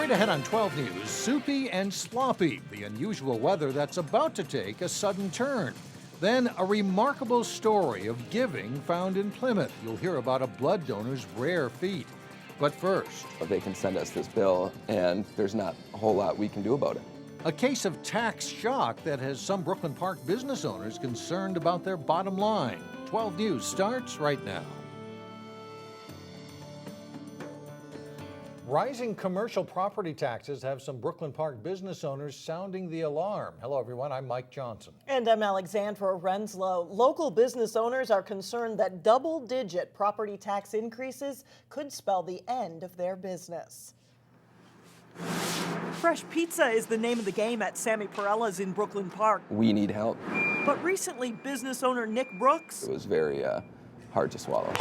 Straight ahead on 12 News, soupy and sloppy, the unusual weather that's about to take a sudden turn. Then a remarkable story of giving found in Plymouth. You'll hear about a blood donor's rare feat. But first, they can send us this bill, and there's not a whole lot we can do about it. a case of tax shock that has some Brooklyn Park business owners concerned about their bottom line. 12 News starts right now. Rising commercial property taxes have some Brooklyn Park business owners sounding the alarm. Hello, everyone. I'm Mike Johnson. And I'm Alexandra Renslow. Local business owners are concerned that double-digit property tax increases could spell the end of their business. Fresh pizza is the name of the game at Sammy Perella's in Brooklyn Park. We need help. But recently, business owner Nick Brooks It was very hard to swallow.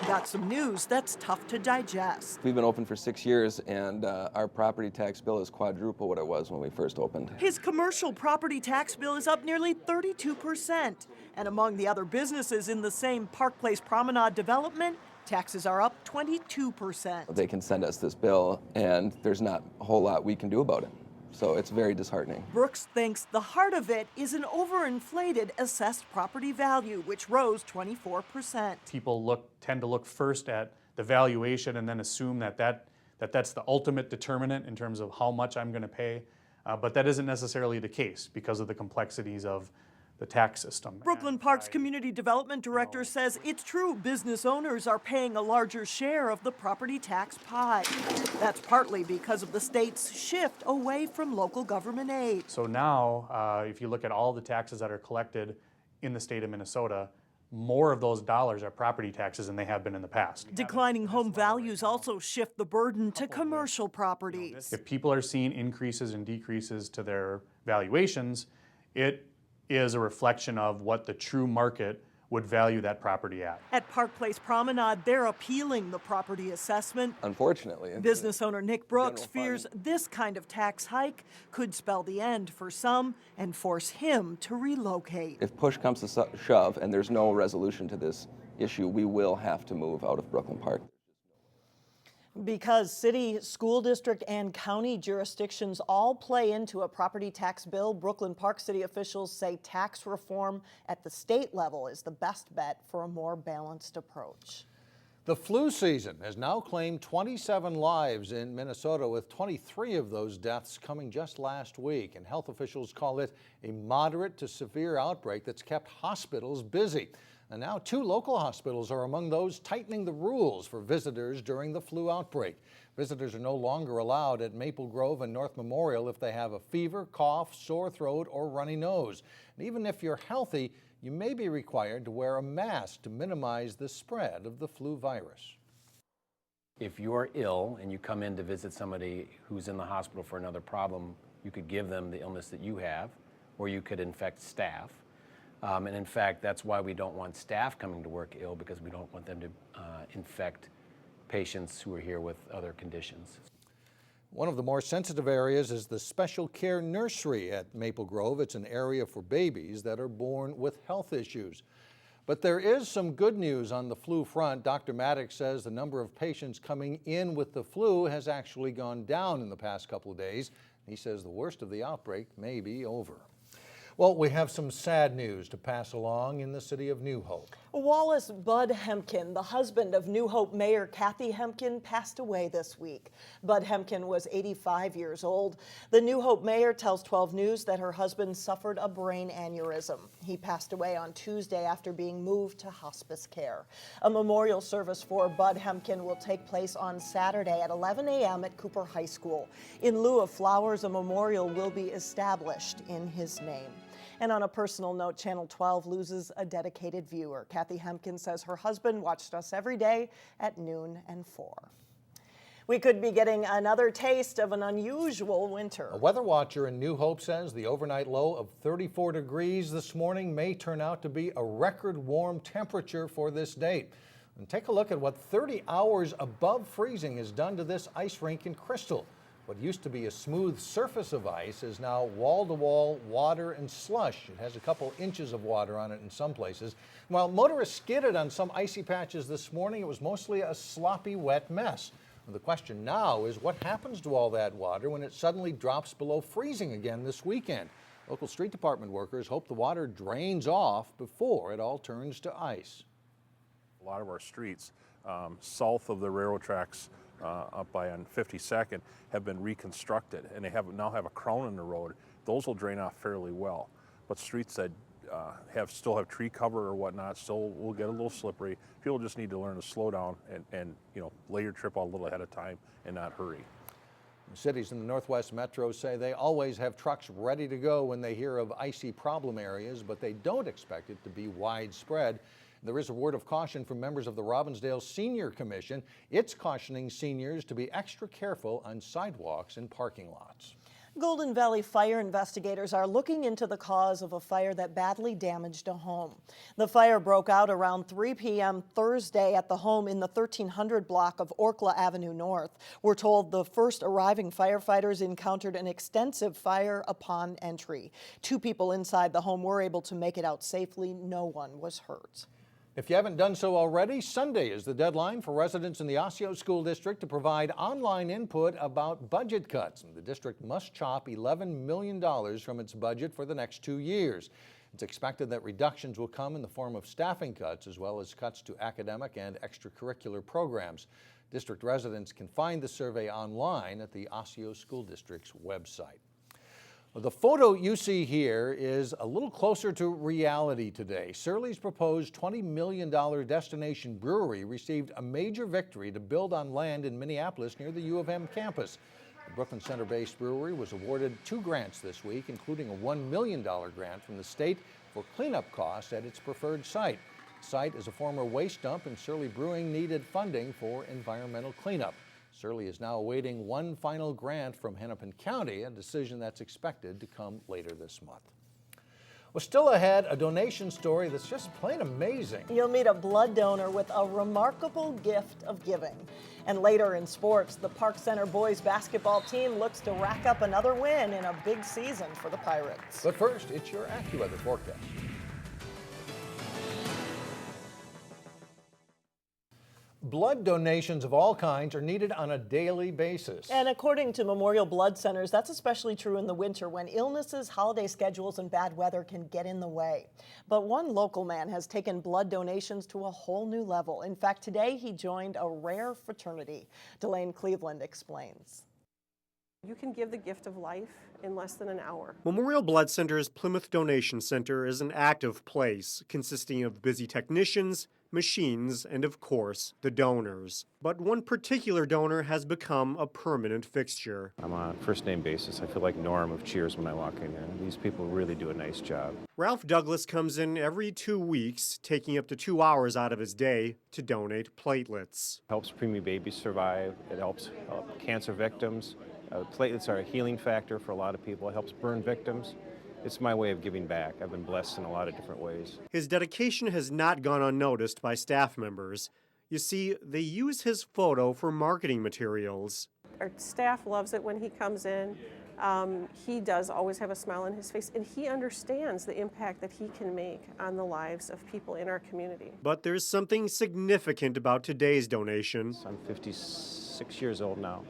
got some news that's tough to digest. We've been open for 6 years, and our property tax bill is quadruple what it was when we first opened. His commercial property tax bill is up nearly 32%. And among the other businesses in the same Park Place Promenade development, taxes are up 22%. They can send us this bill, and there's not a whole lot we can do about it. So it's very disheartening. Brooks thinks the heart of it is an overinflated assessed property value, which rose 24%. People tend to look first at the valuation and then assume that's the ultimate determinant in terms of how much I'm going to pay. But that isn't necessarily the case because of the complexities of the tax system. Brooklyn Park's community development director says it's true business owners are paying a larger share of the property tax pie. That's partly because of the state's shift away from local government aid. So now, if you look at all the taxes that are collected in the state of Minnesota, more of those dollars are property taxes than they have been in the past. Declining home values also shift the burden to commercial properties. If people are seeing increases and decreases to their valuations, it is a reflection of what the true market would value that property at. At Park Place Promenade, they're appealing the property assessment. Unfortunately. Business owner Nick Brooks fears this kind of tax hike could spell the end for some and force him to relocate. If push comes to shove and there's no resolution to this issue, we will have to move out of Brooklyn Park. Because city, school district, and county jurisdictions all play into a property tax bill, Brooklyn Park city officials say tax reform at the state level is the best bet for a more balanced approach. The flu season has now claimed 27 lives in Minnesota, with 23 of those deaths coming just last week. And health officials call it a moderate to severe outbreak that's kept hospitals busy. And now 2 local hospitals are among those tightening the rules for visitors during the flu outbreak. Visitors are no longer allowed at Maple Grove and North Memorial if they have a fever, cough, sore throat, or runny nose. And even if you're healthy, you may be required to wear a mask to minimize the spread of the flu virus. If you're ill and you come in to visit somebody who's in the hospital for another problem, you could give them the illness that you have, or you could infect staff. And in fact, that's why we don't want staff coming to work ill, because we don't want them to infect patients who are here with other conditions. One of the more sensitive areas is the special care nursery at Maple Grove. It's an area for babies that are born with health issues. But there is some good news on the flu front. Dr. Maddox says the number of patients coming in with the flu has actually gone down in the past couple of days. He says the worst of the outbreak may be over. Well, we have some sad news to pass along in the city of New Hope. Wallace Bud Hemken, the husband of New Hope Mayor Kathy Hemken, passed away this week. Bud Hemken was 85 years old. The New Hope mayor tells 12 News that her husband suffered a brain aneurysm. He passed away on Tuesday after being moved to hospice care. A memorial service for Bud Hemken will take place on Saturday at 11 a.m. at Cooper High School. In lieu of flowers, a memorial will be established in his name. And on a personal note, Channel 12 loses a dedicated viewer. Kathy Hemken says her husband watched us every day at noon and 4. We could be getting another taste of an unusual winter. A weather watcher in New Hope says the overnight low of 34 degrees this morning may turn out to be a record warm temperature for this date. And take a look at what 30 hours above freezing has done to this ice rink in Crystal. What used to be a smooth surface of ice is now wall-to-wall water and slush. It has a couple inches of water on it in some places. While motorists skidded on some icy patches this morning, it was mostly a sloppy, wet mess. The question now is what happens to all that water when it suddenly drops below freezing again this weekend? Local street department workers hope the water drains off before it all turns to ice. A lot of our streets south of the railroad tracks up by on 52nd have been reconstructed, and they now have a crown in the road. Those will drain off fairly well. But streets that still have tree cover or whatnot still will get a little slippery. People just need to learn to slow down and lay your trip out a little ahead of time and not hurry. Cities in the Northwest Metro say they always have trucks ready to go when they hear of icy problem areas, but they don't expect it to be widespread. There is a word of caution from members of the Robbinsdale Senior Commission. It's cautioning seniors to be extra careful on sidewalks and parking lots. Golden Valley fire investigators are looking into the cause of a fire that badly damaged a home. The fire broke out around 3 p.m. Thursday at the home in the 1300 block of Orkla Avenue North. We're told the first arriving firefighters encountered an extensive fire upon entry. 2 people inside the home were able to make it out safely. No one was hurt. If you haven't done so already, Sunday is the deadline for residents in the Osseo School District to provide online input about budget cuts. The district must chop $11 million from its budget for the next 2 years. It's expected that reductions will come in the form of staffing cuts as well as cuts to academic and extracurricular programs. District residents can find the survey online at the Osseo School District's website. The photo you see here is a little closer to reality today. Surly's proposed $20 million destination brewery received a major victory to build on land in Minneapolis near the U of M campus. The Brooklyn Center-based brewery was awarded 2 grants this week, including a $1 million grant from the state for cleanup costs at its preferred site. The site is a former waste dump, and Surly Brewing needed funding for environmental cleanup. Surly is now awaiting one final grant from Hennepin County, a decision that's expected to come later this month. Well, still ahead, a donation story that's just plain amazing. You'll meet a blood donor with a remarkable gift of giving. And later in sports, the Park Center boys basketball team looks to rack up another win in a big season for the Pirates. But first, it's your AccuWeather forecast. Blood donations of all kinds are needed on a daily basis. And according to Memorial Blood Centers, that's especially true in the winter when illnesses, holiday schedules, and bad weather can get in the way. But one local man has taken blood donations to a whole new level. In fact, today he joined a rare fraternity. Blaine Cleveland explains. You can give the gift of life in less than an hour. Memorial Blood Center's Plymouth Donation Center is an active place consisting of busy technicians, machines, and of course, the donors. But one particular donor has become a permanent fixture. I'm on a first-name basis. I feel like Norm of Cheers when I walk in there. These people really do a nice job. Ralph Douglas comes in every 2 weeks, taking up to 2 hours out of his day to donate platelets. Helps preemie babies survive. It helps cancer victims. Platelets are a healing factor for a lot of people. It helps burn victims. It's my way of giving back. I've been blessed in a lot of different ways. His dedication has not gone unnoticed by staff members. You see, they use his photo for marketing materials. Our staff loves it when he comes in. He does always have a smile on his face, and he understands the impact that he can make on the lives of people in our community. But there's something significant about today's donation. I'm 56 years old now,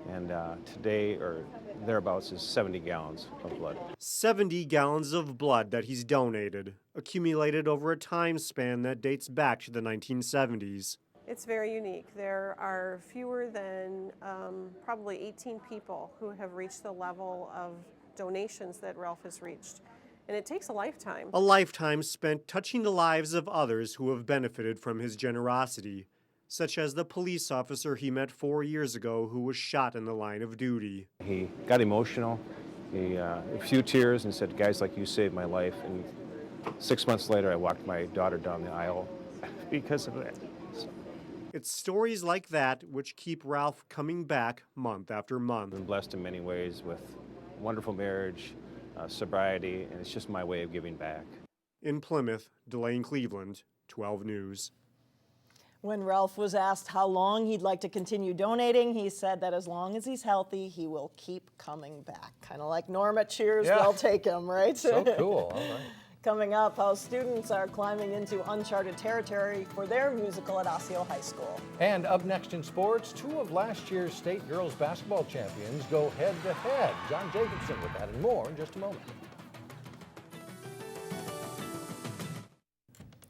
and today, or thereabouts, is 70 gallons of blood. 70 gallons of blood that he's donated, accumulated over a time span that dates back to the 1970s. It's very unique. There are fewer than probably 18 people who have reached the level of donations that Ralph has reached. And it takes a lifetime. A lifetime spent touching the lives of others who have benefited from his generosity, such as the police officer he met 4 years ago who was shot in the line of duty. He got emotional, a few tears, and said, "Guys like you saved my life." And 6 months later, I walked my daughter down the aisle because of that. It's stories like that which keep Ralph coming back month after month. I've been blessed in many ways with wonderful marriage, sobriety, and it's just my way of giving back. In Plymouth, Blaine Cleveland, 12 News. When Ralph was asked how long he'd like to continue donating, he said that as long as he's healthy, he will keep coming back. Kind of like Norm at Cheers, Yeah. They'll take him, right? So cool, all right. Coming up, how students are climbing into uncharted territory for their musical at Osseo High School. And up next in sports, 2 of last year's state girls basketball champions go head-to-head. John Jacobson with that and more in just a moment.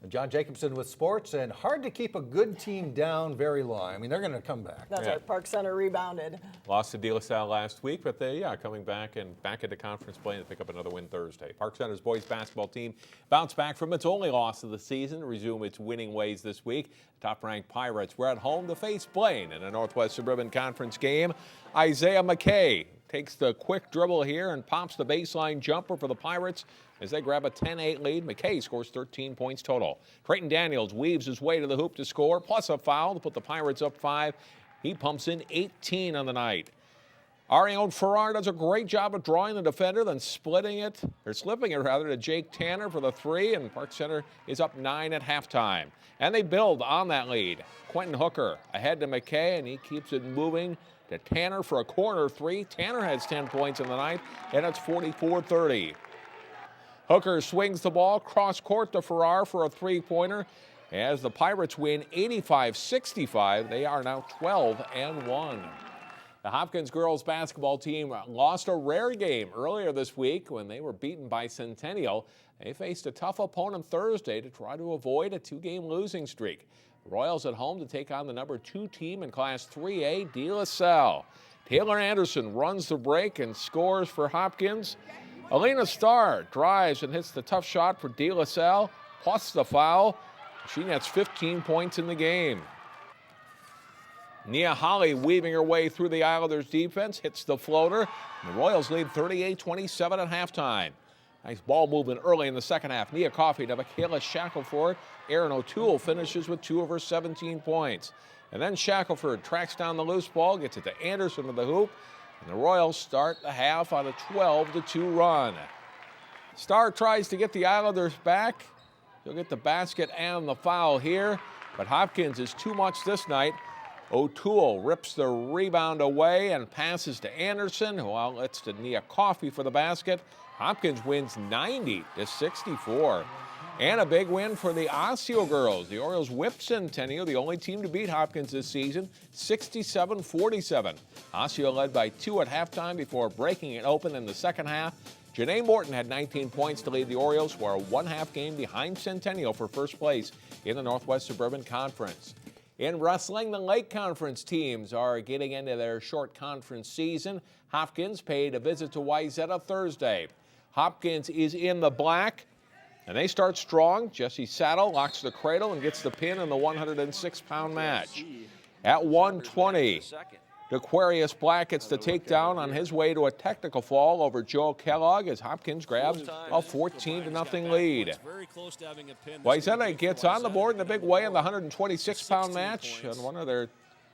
John Jacobson with sports, and hard to keep a good team down very long. I mean, they're going to come back. That's right. Park Center rebounded. Lost to De La Salle last week, but they coming back and back into conference play and pick up another win Thursday. Park Center's boys basketball team bounced back from its only loss of the season to resume its winning ways this week. Top-ranked Pirates were at home to face Blaine in a Northwest Suburban Conference game. Isaiah McKay takes the quick dribble here and pops the baseline jumper for the Pirates as they grab a 10-8 lead. McKay scores 13 points total. Trayton Daniels weaves his way to the hoop to score, plus a foul to put the Pirates up 5. He pumps in 18 on the night. Our own Farrar does a great job of drawing the defender, then slipping it to Jake Tanner for the 3, and Park Center is up 9 at halftime. And they build on that lead. Quentin Hooker ahead to McKay, and he keeps it moving to Tanner for a corner 3. Tanner has 10 points in the night, and it's 44-30. Hooker swings the ball cross court to Farrar for a 3-pointer. As the Pirates win 85-65, they are now 12-1. The Hopkins girls basketball team lost a rare game earlier this week when they were beaten by Centennial. They faced a tough opponent Thursday to try to avoid a 2-game losing streak. The Royals at home to take on the number 2 team in Class 3A, De La Salle. Taylor Anderson runs the break and scores for Hopkins. Alina Starr drives and hits the tough shot for De La Salle, plus the foul. She nets 15 points in the game. Nia Holly weaving her way through the Islanders' defense, hits the floater. The Royals lead 38-27 at halftime. Nice ball movement early in the second half. Nia Coffey to Michaela Shackelford. Erin O'Toole finishes with 2 of her 17 points. And then Shackelford tracks down the loose ball, gets it to Anderson to the hoop. And the Royals start the half on a 12-2 run. Starr tries to get the Islanders back. She'll get the basket and the foul here, but Hopkins is too much this night. O'Toole rips the rebound away and passes to Anderson, who outlets to Nia Coffey for the basket. Hopkins wins 90-64. And a big win for the Osseo girls. The Orioles whipped Centennial, the only team to beat Hopkins this season, 67-47. Osseo led by 2 at halftime before breaking it open in the second half. Janae Morton had 19 points to lead the Orioles, who are a 1/2 game behind Centennial for first place in the Northwest Suburban Conference. In wrestling, the Lake Conference teams are getting into their short conference season. Hopkins paid a visit to Wayzata Thursday. Hopkins is in the black, and they start strong. Jesse Salle locks the cradle and gets the pin in the 106-pound match. At 120, Aquarius Black gets the takedown on his way to a technical fall over Joe Kellogg as Hopkins grabs a 14-0 lead. Wayzata gets on the board in a big way in the 126-pound match, and one of their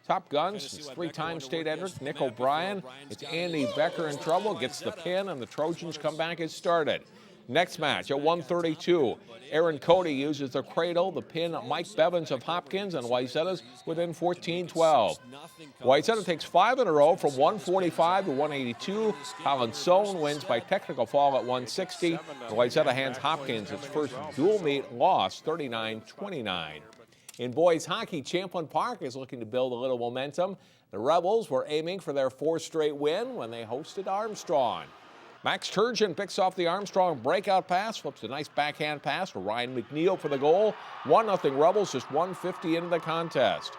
top guns is 3-time state entrant Nick O'Brien. It's Andy Becker in trouble, gets the pin, and the Trojans come back as started. Next match at 132, Aaron Cody uses the cradle, the pin Mike Bevins of Hopkins, and Wayzata's within 14-12. Wayzata takes 5 in a row from 145 to 182. Colin Sohn wins by technical fall at 160. Wayzata hands Hopkins its first dual meet loss, 39-29. In boys hockey, Champlin Park is looking to build a little momentum. The Rebels were aiming for their 4th straight win when they hosted Armstrong. Max Turgeon picks off the Armstrong breakout pass, flips a nice backhand pass to Ryan McNeil for the goal. 1-0 Rebels, just 1:50 into the contest.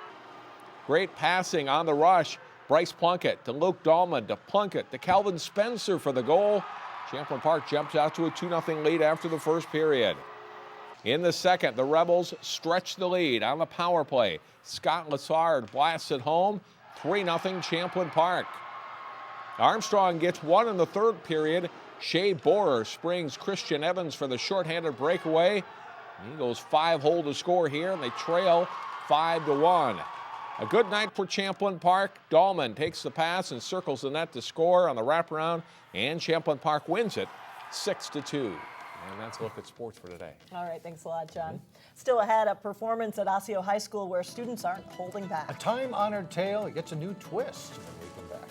Great passing on the rush. Bryce Plunkett to Luke Dahlman to Plunkett to Calvin Spencer for the goal. Champlin Park jumps out to a 2-0 lead after the first period. In the second, the Rebels stretch the lead on the power play. Scott Lassard blasts it home. 3-0 Champlin Park. Armstrong gets 1 in the third period. Shea Borer springs Christian Evans for the shorthanded breakaway. He goes 5-hole to score here, and they trail 5-1. A good night for Champlin Park. Dahlman takes the pass and circles the net to score on the wraparound, and Champlin Park wins it 6-2. And that's a look at sports for today. All right, thanks a lot, John. Still ahead, a performance at Osseo High School where students aren't holding back. A time-honored tale, it gets a new twist when we come back.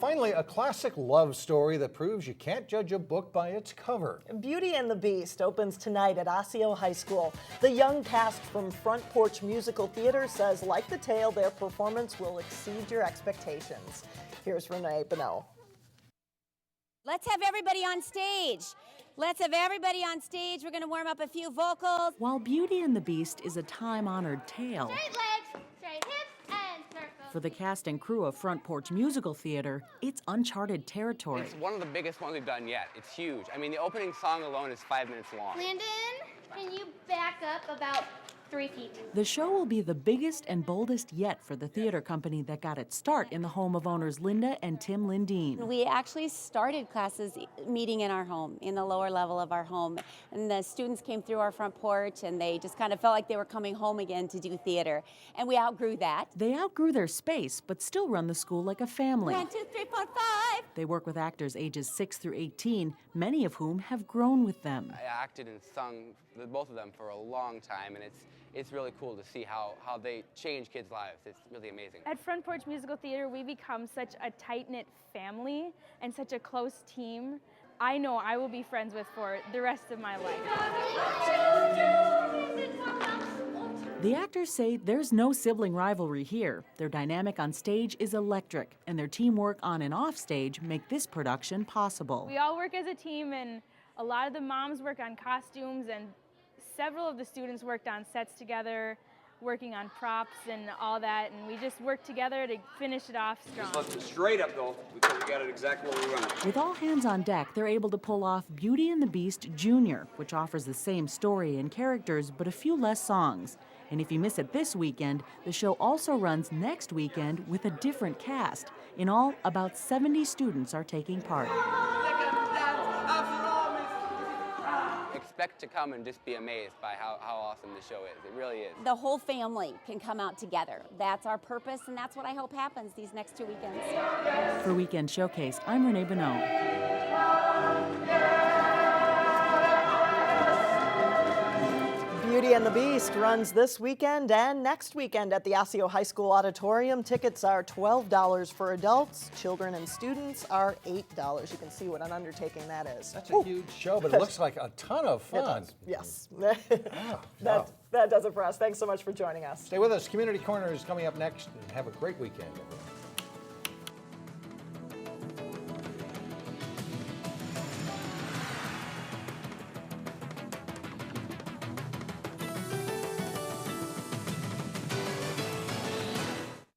finally, a classic love story that proves you can't judge a book by its cover. Beauty and the Beast opens tonight at Osseo High School. The young cast from Front Porch Musical Theater says, like the tale, their performance will exceed your expectations. Here's Renee Bonneau. Let's have everybody on stage. Let's have everybody on stage. We're going to warm up a few vocals. While Beauty and the Beast is a time-honored tale, Straight legs, straight hips, and circles. for the cast and crew of Front Porch Musical Theater, it's uncharted territory. It's one of the biggest ones we've done yet. It's huge. I mean, the opening song alone is 5 minutes long. Landon, can you back up about 3 feet? The show will be the biggest and boldest yet for the theater company that got its start in the home of owners Linda and Tim Lindeen. We actually started classes meeting in our home, in the lower level of our home. And the students came through our front porch and they just kind of felt like they were coming home again to do theater. And we outgrew that. They outgrew their space, but still run the school like a family. 1, 2, 3, 4, 5. They work with actors ages 6 through 18, many of whom have grown with them. I acted and sung with both of them for a long time, and it's really cool to see how they change kids' lives. It's really amazing. At Front Porch Musical Theater, we become such a tight-knit family and such a close team. I know I will be friends with for the rest of my life. The actors say there's no sibling rivalry here. Their dynamic on stage is electric, and their teamwork on and off stage make this production possible. We all work as a team, and a lot of the moms work on costumes, and several of the students worked on sets together, working on props and all that, and we just worked together to finish it off strong. Just left it straight up, though, because we got it exactly where we wanted. With all hands on deck, they're able to pull off Beauty and the Beast Junior, which offers the same story and characters, but a few less songs. And if you miss it this weekend, the show also runs next weekend with a different cast. In all, about 70 students are taking part. Expect to come and just be amazed by how awesome the show is. It really is. The whole family can come out together. That's our purpose, and that's what I hope happens these next 2 weekends. For Weekend Showcase, I'm Renee Bonneau. Beauty and the Beast runs this weekend and next weekend at the Osseo High School Auditorium. Tickets are $12 for adults. Children and students are $8. You can see what an undertaking that is. That's a huge show, but it looks like a ton of fun. Yes. Wow. That does it for us. Thanks so much for joining us. Stay with us. Community Corner is coming up next. And have a great weekend, everyone.